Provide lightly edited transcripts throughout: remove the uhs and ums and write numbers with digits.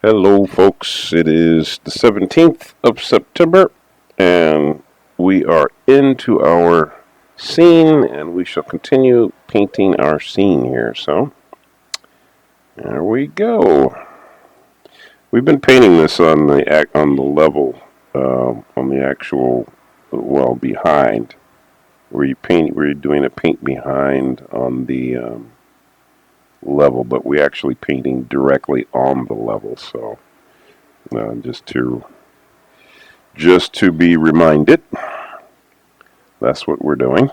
Hello, folks. It is the 17th of September, and we are into our scene, and we shall continue painting our scene here. So, there we go. We've been painting this on the level, on the actual, well, behind. We're doing a paint behind on the level, but we're actually painting directly on the level. So, just to be reminded, that's what we're doing.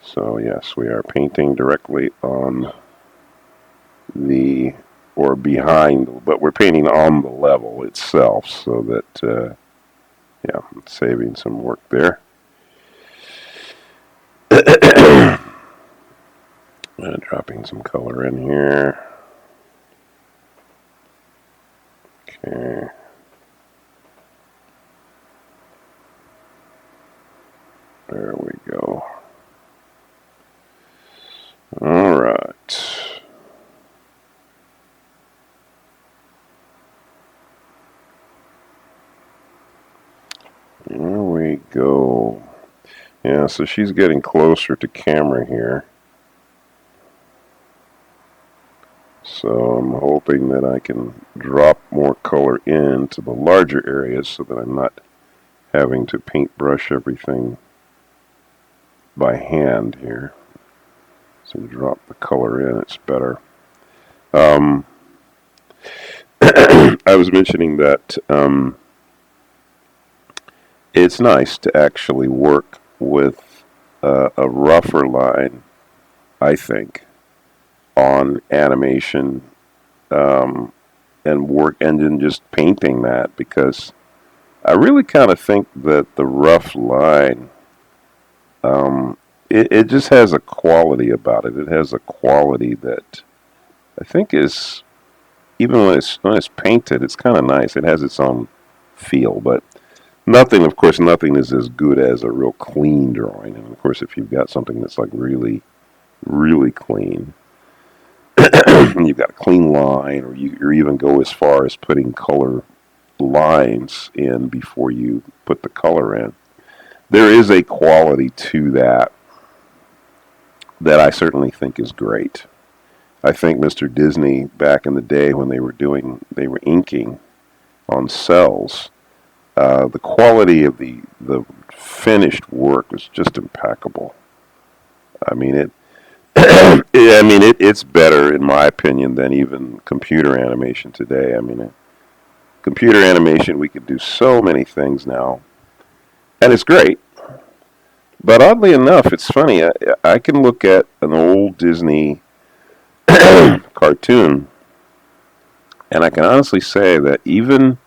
So yes, we are painting directly on the, or behind, but we're painting on the level itself, so that, yeah, saving some work there. Dropping some color in here. Okay. There we go. All right. There we go. Yeah, so she's getting closer to camera here. So I'm hoping that I can drop more color into the larger areas so that I'm not having to paintbrush everything by hand here. So drop the color in, it's better. I was mentioning that it's nice to actually work with a rougher line, I think, on animation, and work and then just painting that, because I really kind of think that the rough line, it just has a quality about it. It has a quality that I think is, even when it's painted, it's kind of nice. It has its own feel, but nothing, of course, nothing is as good as a real clean drawing. And of course, if you've got something that's like really, really clean, you've got a clean line, or even go as far as putting color lines in before you put the color in. There is a quality to that that I certainly think is great. I think Mr. Disney, back in the day when they were inking on cells, the quality of the finished work was just impeccable. I mean it. It's better in my opinion than even computer animation today. I mean, computer animation, we could do so many things now, and it's great. But oddly enough, it's funny. I can look at an old Disney cartoon, and I can honestly say that even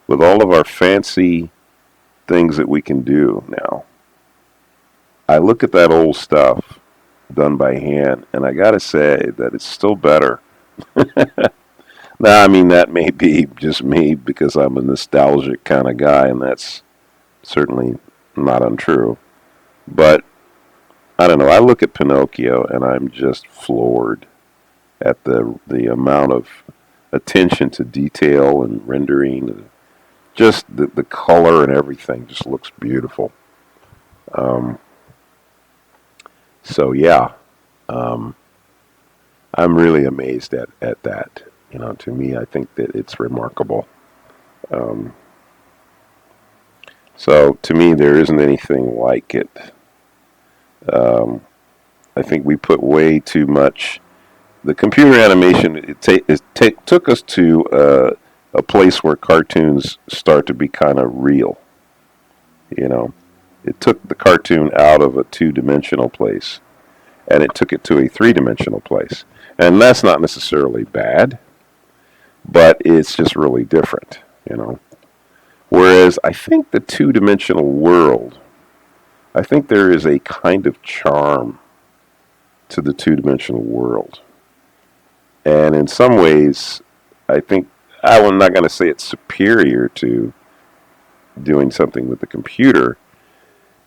with all of our fancy things that we can do now, I look at that old stuff done by hand, and I gotta say that it's still better. Now, I mean, that may be just me because I'm a nostalgic kind of guy, and that's certainly not untrue. But I don't know. I look at Pinocchio, and I'm just floored at the amount of attention to detail and rendering. Just the color and everything just looks beautiful. Um, so yeah, um, I'm really amazed at that. To me, I think that it's remarkable. Um, so to me, there isn't anything like it. Um, I think we put way too much. The computer animation took us to a place where cartoons start to be kind of real. You know, it took the cartoon out of a two-dimensional place, and it took it to a three-dimensional place. And that's not necessarily bad, but it's just really different. Whereas I think the two-dimensional world, I think there is a kind of charm to the two-dimensional world. And in some ways, I think, I'm not going to say it's superior to doing something with the computer.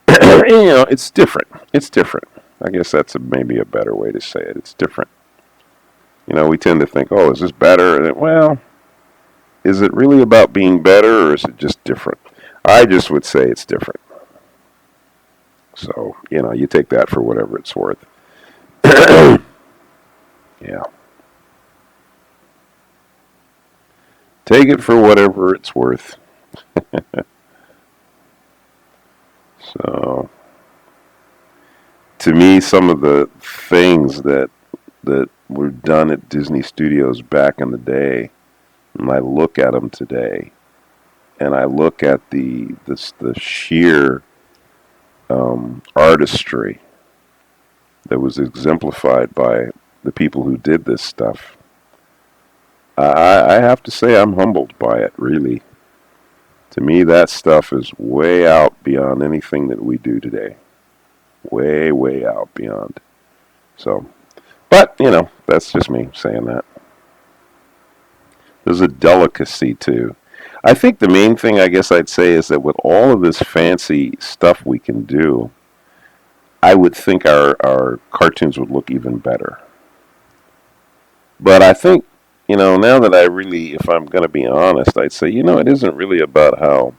It's different. It's different. I guess that's maybe a better way to say it. It's different. We tend to think, oh, is this better? Well, is it really about being better, or is it just different? I just would say it's different. So, you take that for whatever it's worth. Yeah. Take it for whatever it's worth. So, to me, some of the things that were done at Disney Studios back in the day, and I look at them today, and I look at the sheer artistry that was exemplified by the people who did this stuff. I have to say I'm humbled by it, really. To me, that stuff is way out beyond anything that we do today. Way, way out beyond. So, but, that's just me saying that. There's a delicacy, too. I think the main thing I guess I'd say is that with all of this fancy stuff we can do, I would think our cartoons would look even better. But I think, now that I really, if I'm going to be honest, I'd say, it isn't really about how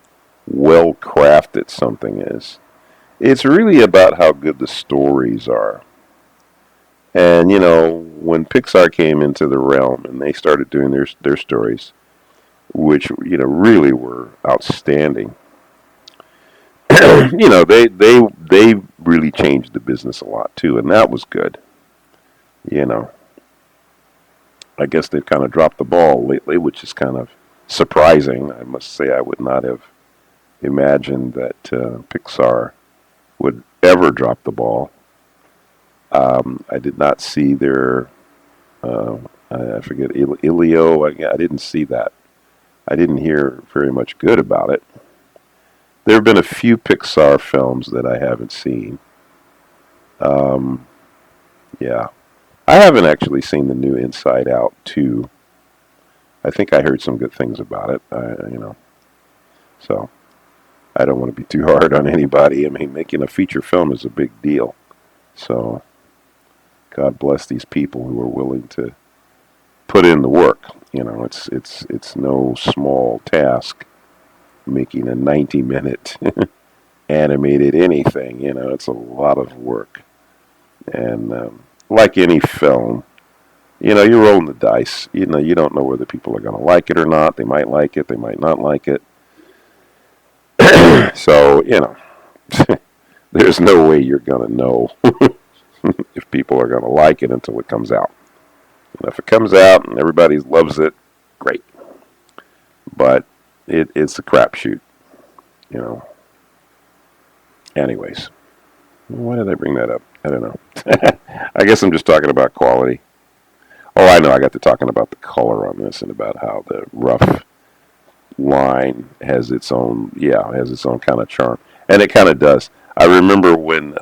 well crafted something is. It's really about how good the stories are. And, when Pixar came into the realm and they started doing their stories, which, really were outstanding, they really changed the business a lot too, and that was good. You know, I guess they've kind of dropped the ball lately, which is kind of surprising. I must say, I would not have imagined that Pixar would ever drop the ball. I did not see their, I forget, Ilio. I didn't see that. I didn't hear very much good about it. There have been a few Pixar films that I haven't seen. Um, yeah. I haven't actually seen the new Inside Out 2. I think I heard some good things about it, so I don't want to be too hard on anybody. I mean, making a feature film is a big deal. So God bless these people who are willing to put in the work. It's no small task making a 90-minute animated anything. It's a lot of work. And like any film, you're rolling the dice. You don't know whether people are going to like it or not. They might like it. They might not like it. So, there's no way you're going to know if people are going to like it until it comes out. And if it comes out and everybody loves it, great. But it's a crapshoot, you know. Anyways, why did I bring that up? I don't know. I guess I'm just talking about quality. Oh, I know. I got to talking about the color on this and about how the rough line has its own kind of charm, and it kind of does. I remember when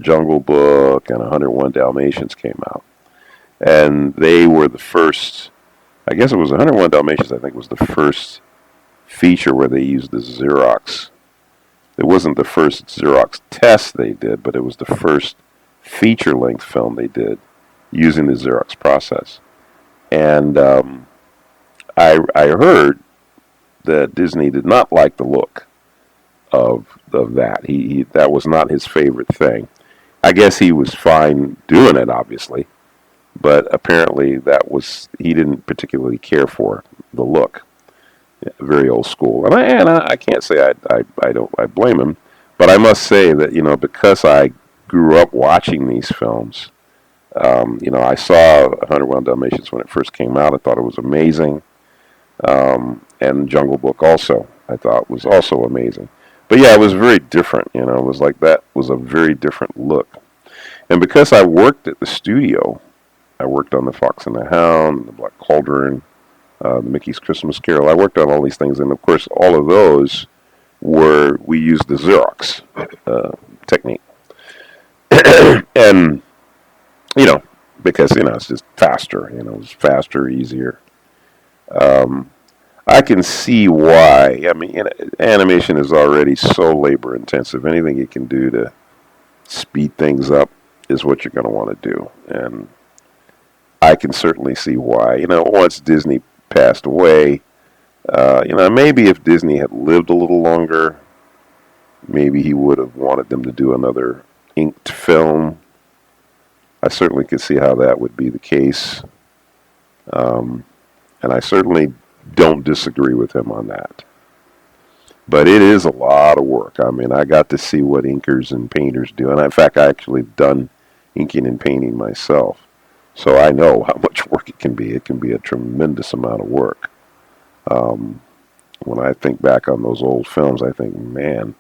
Jungle Book and 101 Dalmatians came out, and they were the first. I guess it was 101 Dalmatians. I think was the first feature where they used the Xerox. It wasn't the first Xerox test they did, but it was the first feature-length film they did using the Xerox process. And I heard that Disney did not like the look of that. He that was not his favorite thing. I guess he was fine doing it, obviously, but apparently he didn't particularly care for the look. Yeah, very old school, and I can't say I blame him, but I must say that because I grew up watching these films. I saw 101 Dalmatians when it first came out. I thought it was amazing. And Jungle Book also, I thought was also amazing. But yeah, it was very different. It was like that was a very different look. And because I worked at the studio, I worked on The Fox and the Hound, The Black Cauldron, the Mickey's Christmas Carol. I worked on all these things, and of course, all of those we used the Xerox technique. And because it's just faster. It's faster, easier. I can see why. I mean, animation is already so labor intensive. Anything you can do to speed things up is what you're going to want to do, and I can certainly see why. Once Disney passed away. Maybe if Disney had lived a little longer, maybe he would have wanted them to do another inked film. I certainly could see how that would be the case. Um, and I certainly don't disagree with him on that. But it is a lot of work. I mean, I got to see what inkers and painters do. And in fact, I actually done inking and painting myself. So I know how much work it can be. It can be a tremendous amount of work. Um, when I think back on those old films, I think, man,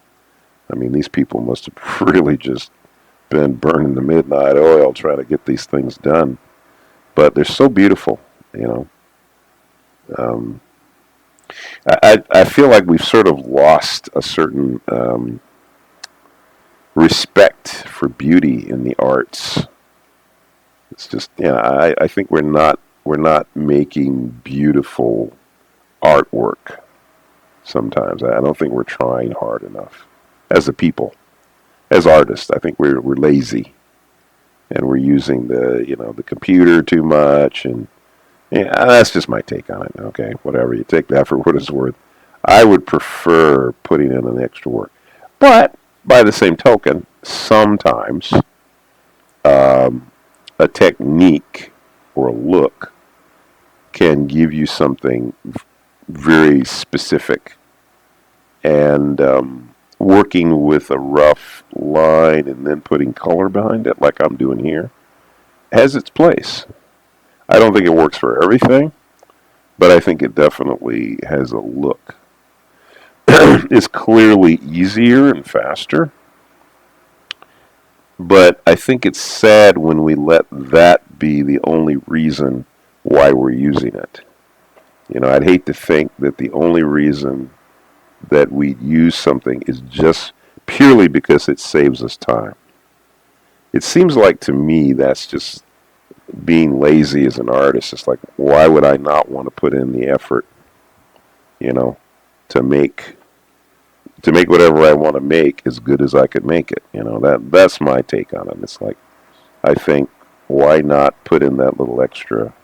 I mean, these people must have really just been burning the midnight oil trying to get these things done. But they're so beautiful, you know. Um, I feel like we've sort of lost a certain respect for beauty in the arts. It's just, I think we're not making beautiful artwork sometimes. I don't think we're trying hard enough as a people, as artists. I think we're lazy and we're using the computer too much, and yeah, that's just my take on it. Okay, whatever, you take that for what it's worth. I would prefer putting in an extra work, but by the same token, sometimes a technique or a look can give you something very specific, and working with a rough line and then putting color behind it, like I'm doing here, has its place. I don't think it works for everything, but I think it definitely has a look. It's clearly easier and faster, but I think it's sad when we let that be the only reason why we're using it. I'd hate to think that the only reason that we use something is just purely because it saves us time. It seems like to me that's just being lazy as an artist. It's like, why would I not want to put in the effort, you know, to make whatever I want to make as good as I could make it. That's my take on it. It's like, I think, why not put in that little extra,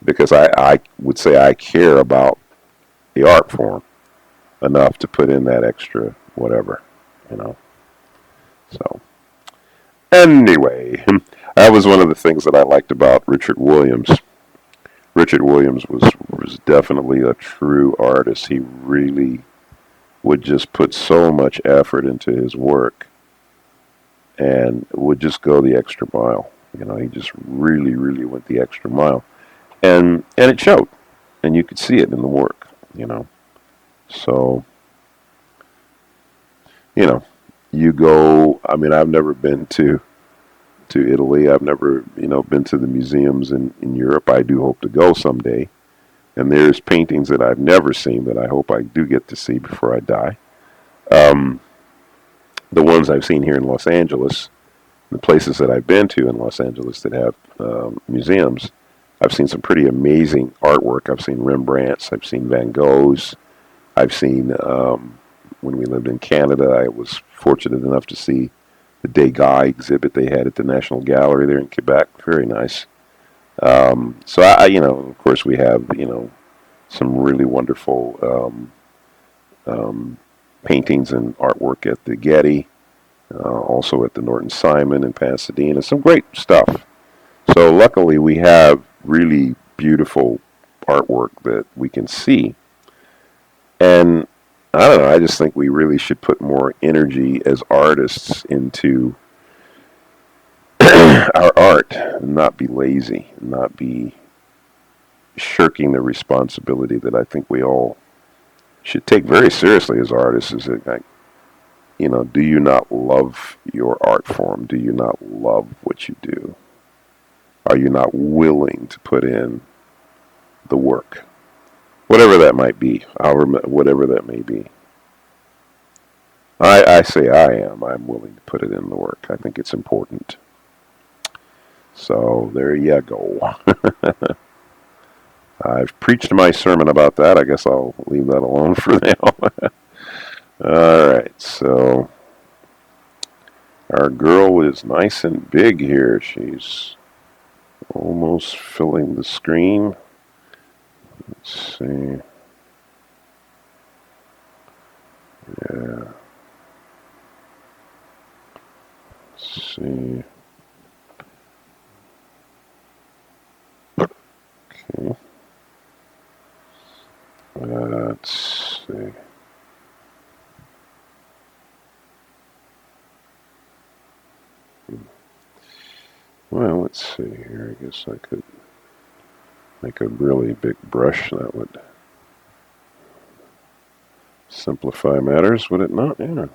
because I would say I care about the art form enough to put in that extra whatever, you know. So anyway, that was one of the things that I liked about Richard Williams. Richard Williams was definitely a true artist. He really would just put so much effort into his work and would just go the extra mile. He just really, really went the extra mile. And it showed. And you could see it in the work. So, you go, I mean, I've never been to Italy. I've never, been to the museums in Europe. I do hope to go someday. And there's paintings that I've never seen that I hope I do get to see before I die. The ones I've seen here in Los Angeles, the places that I've been to in Los Angeles that have museums, I've seen some pretty amazing artwork. I've seen Rembrandts. I've seen Van Goghs. I've seen, when we lived in Canada, I was fortunate enough to see the Degas exhibit they had at the National Gallery there in Quebec. Very nice. So of course we have, some really wonderful paintings and artwork at the Getty, also at the Norton Simon in Pasadena. Some great stuff. So luckily we have really beautiful artwork that we can see. And I don't know, I just think we really should put more energy as artists into our art and not be lazy, not be shirking the responsibility that I think we all should take very seriously as artists. Is it like, do you not love your art form? Do you not love what you do? Are you not willing to put in the work? Whatever that might be, whatever that may be. I say I am. I'm willing to put it in the work. I think it's important. So there you go. I've preached my sermon about that. I guess I'll leave that alone for now. All right, so our girl is nice and big here. She's Almost filling the screen. Let's see. Yeah. Let's see. Okay. Let's see. Well, let's see here. I guess I could make a really big brush. That would simplify matters, would it not? Yeah,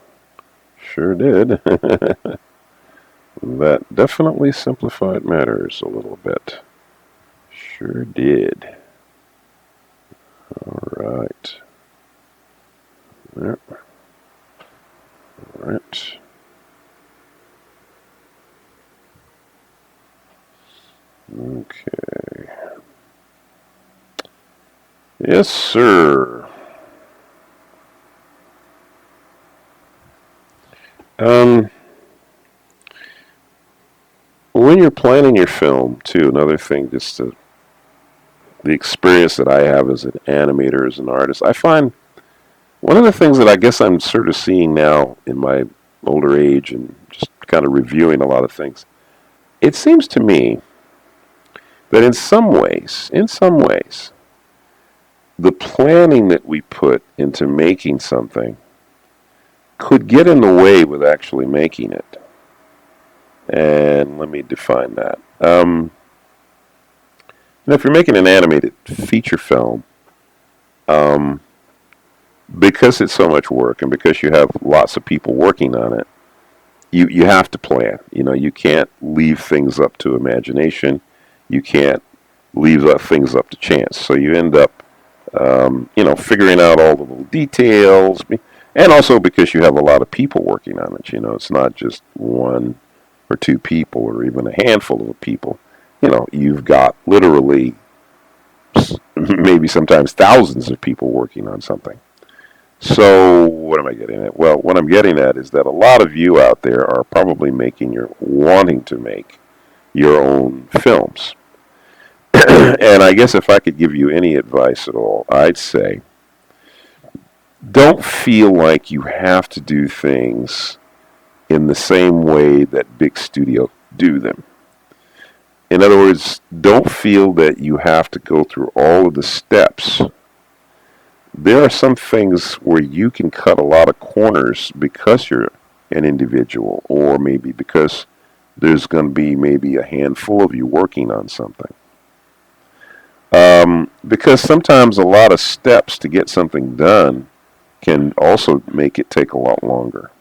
sure did. That definitely simplified matters a little bit. Sure did. All right. Yep. All right. Okay. Yes, sir. When you're planning your film, too, another thing, just the experience that I have as an animator, as an artist, I find one of the things that I guess I'm sort of seeing now in my older age and just kind of reviewing a lot of things, it seems to me that in some ways, the planning that we put into making something could get in the way with actually making it. And let me define that. If you're making an animated feature film, um, because it's so much work and because you have lots of people working on it, you have to plan. You can't leave things up to imagination. You can't leave things up to chance. So you end up, figuring out all the little details. And also because you have a lot of people working on it. It's not just one or two people or even a handful of people. You've got literally maybe sometimes thousands of people working on something. So what am I getting at? Well, what I'm getting at is that a lot of you out there are probably wanting to make your own films. And I guess if I could give you any advice at all, I'd say don't feel like you have to do things in the same way that big studios do them. In other words, don't feel that you have to go through all of the steps. There are some things where you can cut a lot of corners because you're an individual, or maybe because there's going to be maybe a handful of you working on something. Because sometimes a lot of steps to get something done can also make it take a lot longer.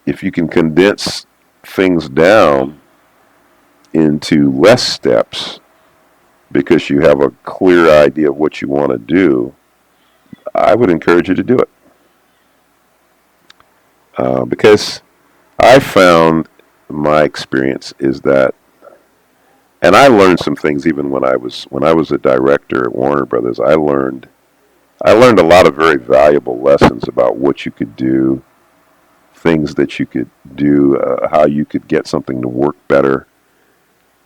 If you can condense things down into less steps because you have a clear idea of what you want to do, I would encourage you to do it. Because I found my experience is that, and I learned some things even when I was a director at Warner Brothers. I learned a lot of very valuable lessons about what you could do, things that you could do, how you could get something to work better.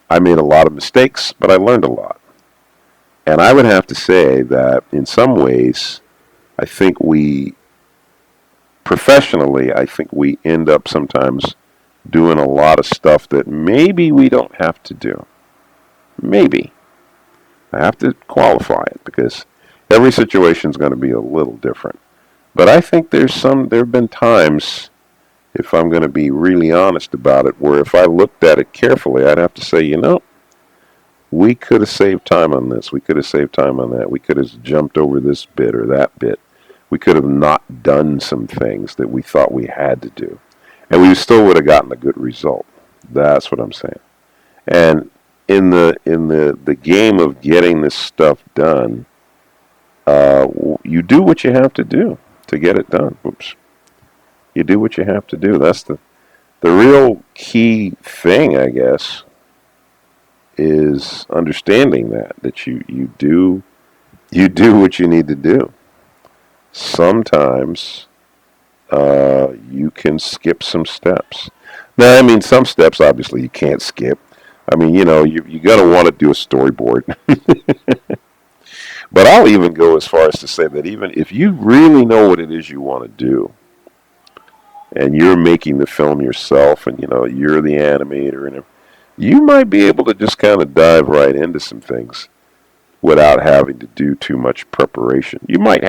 I made a lot of mistakes, but I learned a lot. And I would have to say that in some ways, I think professionally, I think we end up sometimes doing a lot of stuff that maybe we don't have to do. Maybe. I have to qualify it because every situation is going to be a little different. But I think there have been times, if I'm going to be really honest about it, where if I looked at it carefully, I'd have to say, we could have saved time on this. We could have saved time on that. We could have jumped over this bit or that bit. We could have not done some things that we thought we had to do. And we still would have gotten a good result. That's what I'm saying. And in the game of getting this stuff done, you do what you have to do to get it done. Oops. You do what you have to do. That's the real key thing, I guess, is understanding that you do what you need to do. Sometimes you can skip some steps. Now, I mean, some steps obviously you can't skip. I mean, you're going to want to do a storyboard. But I'll even go as far as to say that even if you really know what it is you want to do, and you're making the film yourself, and you're the animator, and you might be able to just kind of dive right into some things without having to do too much preparation. You might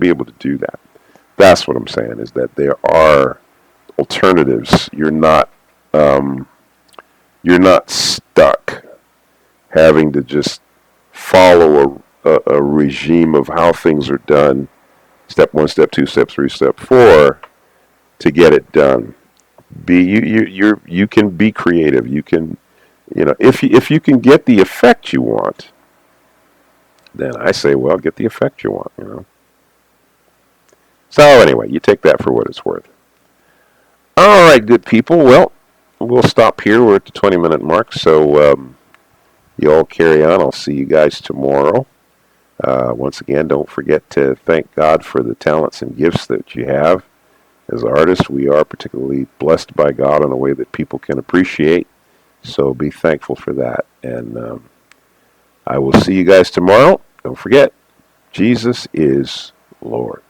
be able to do that. That's what I'm saying, is that there are alternatives. Um, you're not stuck having to just follow a regime of how things are done, step one, step two, step three, step four, to get it done. You can be creative. You can, if you can get the effect you want, then I say, well, get the effect you want. So anyway, you take that for what it's worth. All right, good people. Well, we'll stop here. We're at the 20-minute mark, so you all carry on. I'll see you guys tomorrow. Once again, don't forget to thank God for the talents and gifts that you have. As artists, we are particularly blessed by God in a way that people can appreciate. So be thankful for that. And I will see you guys tomorrow. Don't forget, Jesus is Lord.